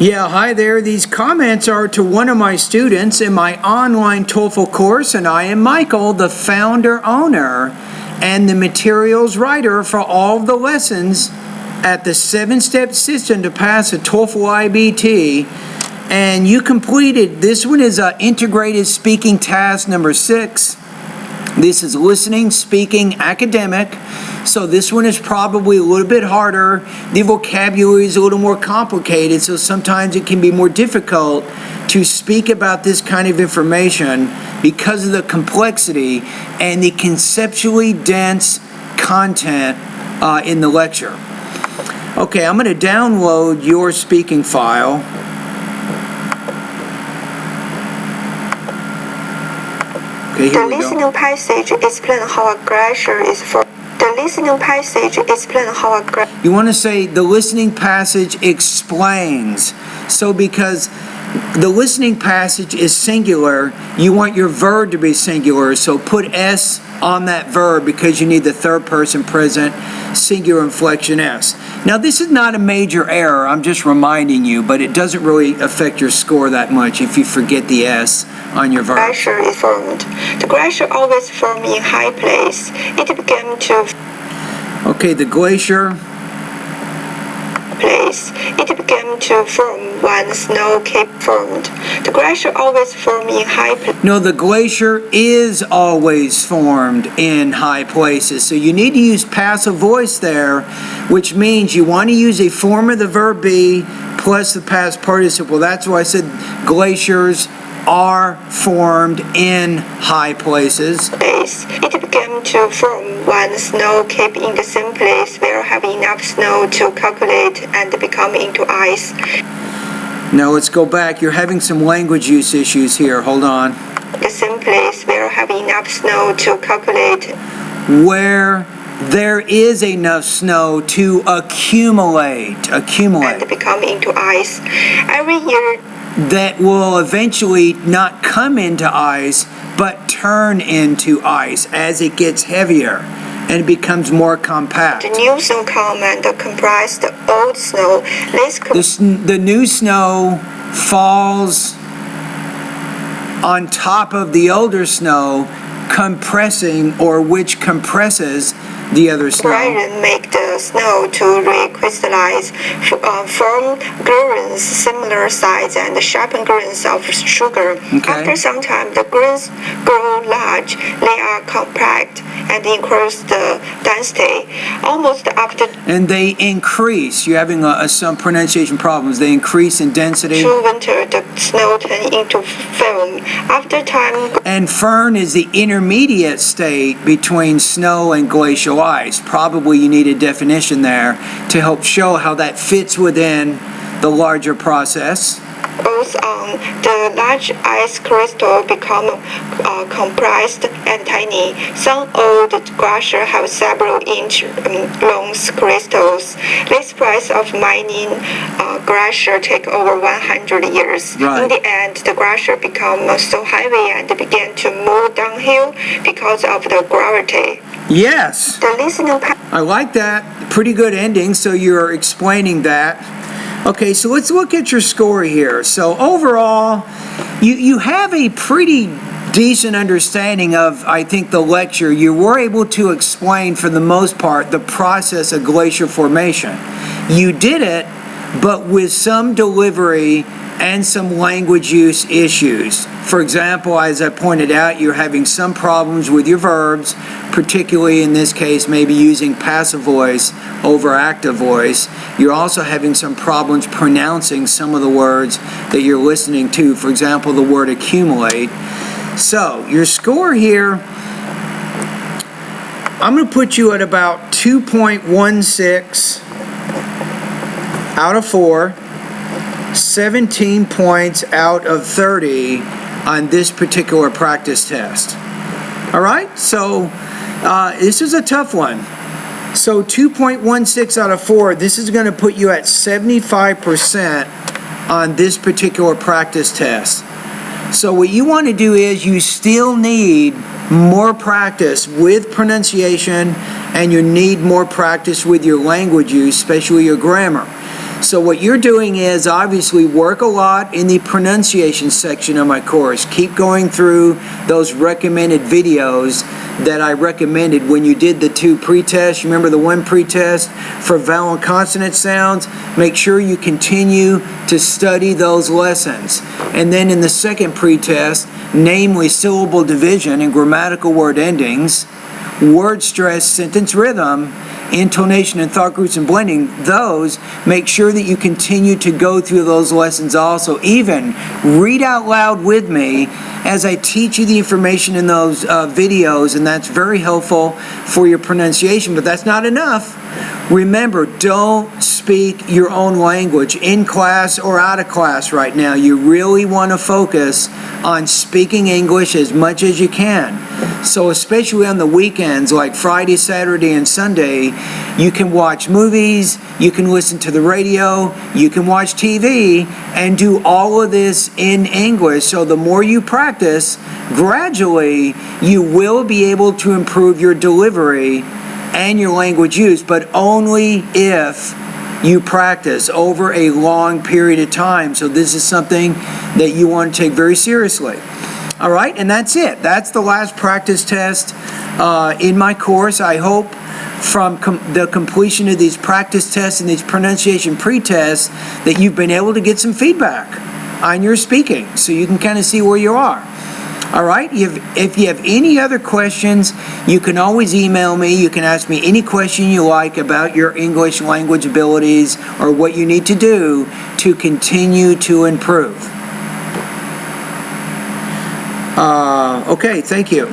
Yeah, hi there. These comments are to one of my students in my online TOEFL course, and I am Michael, the founder, owner, and the materials writer for all of the lessons at the 7-step system to pass a TOEFL IBT. And you completed, this one is integrated speaking task number 6. This is listening, speaking, academic. So this one is probably a little bit harder. The vocabulary is a little more complicated, so sometimes it can be more difficult to speak about this kind of information because of the complexity and the conceptually dense content in the lecture. Okay, I'm going to download your speaking file. Okay, here we go. The listening passage explains how a glacier is formed. The listening passage explains how a glacier. You want to say the listening passage explains. So because the listening passage is singular, you want your verb to be singular. So put S on that verb because you need the third person present, singular inflection S. Now this is not a major error, I'm just reminding you, but it doesn't really affect your score that much if you forget the S on your verb. The glacier is formed. The glacier always forms in high place. It began to. Okay, the glacier. Place. It began to form when snow cape formed. The glacier always forms in high places. No, the glacier is always formed in high places. So you need to use passive voice there, which means you want to use a form of the verb be plus the past participle. That's why I said glaciers are formed in high places. It began to form when snow kept in the same place where have enough snow to calculate and become into ice. Now let's go back. You're having some language use issues here. Hold on. The same place where have enough snow to calculate. Where there is enough snow to accumulate. And become into ice. Every year. That will eventually not come into ice, but turn into ice as it gets heavier and it becomes more compact. The new snow comes and comprise the old snow. The new snow falls on top of the older snow, compressing, or which compresses the other snow. Iron make the snow to recrystallize, form grains similar size and sharpen grains of sugar. Okay. After some time, the grains grow large. They are compact and increase the density. Almost after. And they increase. You're having some pronunciation problems. They increase in density. Through winter, the snow turns into film. After time. And firn is the intermediate state between snow and glacial ice. Probably you need a definition there to help show how that fits within the larger process. Both the large ice crystal become compressed and tiny. Some old glaciers have several inch long crystals. This process of mining glacier take over 100 years. Right. In the end, the glacier become so heavy and began to move downhill because of the gravity. Yes. The listening. I like that. Pretty good ending. So you're explaining that. Okay, so let's look at your score here. So overall, you have a pretty decent understanding of, I think, the lecture. You were able to explain, for the most part, the process of glacier formation. You did it, but with some delivery and some language use issues. For example, as I pointed out, you're having some problems with your verbs, particularly in this case, maybe using passive voice over active voice. You're also having some problems pronouncing some of the words that you're listening to. For example, the word accumulate. So, your score here, I'm going to put you at about 2.16 out of 4. 17 points out of 30 on this particular practice test. All right, so this is a tough one. So 2.16 out of 4, this is going to put you at 75% on this particular practice test. So what you want to do is you still need more practice with pronunciation, and you need more practice with your language use, especially your grammar. So what you're doing is obviously work a lot in the pronunciation section of my course. Keep going through those recommended videos that I recommended when you did the 2 pre-tests. You remember the 1 pre-test for vowel and consonant sounds? Make sure you continue to study those lessons. And then in the 2nd pre-test, namely syllable division and grammatical word endings, word stress, sentence rhythm, intonation and thought groups and blending, those, make sure that you continue to go through those lessons also. Even read out loud with me as I teach you the information in those videos, and that's very helpful for your pronunciation, but that's not enough. Remember, don't speak your own language in class or out of class right now. You really want to focus on speaking English as much as you can. So especially on the weekends, like Friday, Saturday, and Sunday, you can watch movies, you can listen to the radio, you can watch TV, and do all of this in English. So the more you practice, gradually, you will be able to improve your delivery and your language use, but only if you practice over a long period of time. So this is something that you want to take very seriously. All right, and that's it. That's the last practice test in my course. I hope from the completion of these practice tests and these pronunciation pre-tests that you've been able to get some feedback on your speaking so you can kind of see where you are. All right, if you have any other questions, you can always email me. You can ask me any question you like about your English language abilities or what you need to do to continue to improve. Okay, thank you.